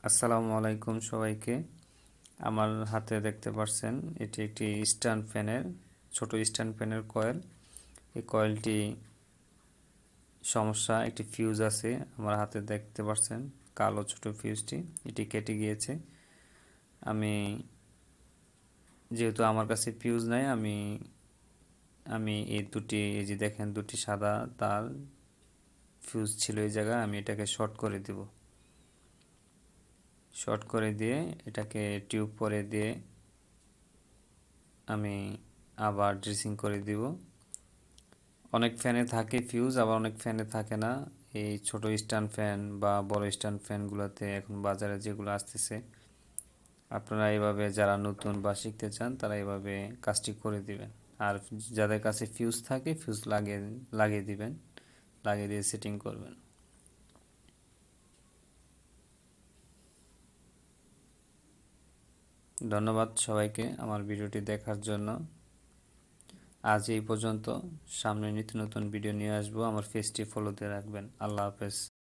আসসালামু আলাইকুম সবাইকে। আমার হাতে দেখতে পাচ্ছেন এটি একটি স্ট্যান্ড ফ্যানের ছোট স্ট্যান্ড ফ্যানের কয়েল। এই কয়েলটি সমস্যা, একটি ফিউজ আছে আমার হাতে দেখতে পাচ্ছেন, কালো ছোট ফিউজটি এটি কেটে গিয়েছে। আমি যেহেতু আমার কাছে ফিউজ নাই, আমি আমি এই যে দেখেন দুটি সাদা তার ফিউজ ছিল এই জায়গায়, আমি এটাকে শর্ট করে দেব। শর্ট করে দিয়ে এটাকে টিউব পরে দিয়ে আমি আবার ড্রেসিং করে দিব। অনেক ফ্যানে থাকে ফিউজ, আবার অনেক ফ্যানে থাকে না। এই ছোট স্ট্যান্ড ফ্যান বা বড় স্ট্যান্ড ফ্যানগুলোতে এখন বাজারে যেগুলো আসতেছে, আপনারা এইভাবে যারা নতুন বা শিখতে চান তারা এইভাবে কাজটি করে দিবেন। আর যাদের কাছে ফিউজ থাকে ফিউজ লাগিয়ে দিবেন, লাগিয়ে দিয়ে সেটিং করবেন। ধন্যবাদ সবাইকে আমার ভিডিওটি দেখার জন্য। আজ এই পর্যন্ত। সামনে নিত্য নতুন ভিডিও নিয়ে আসবো। আমার পেজটি ফলোতে রাখবেন। আল্লাহ হাফেজ।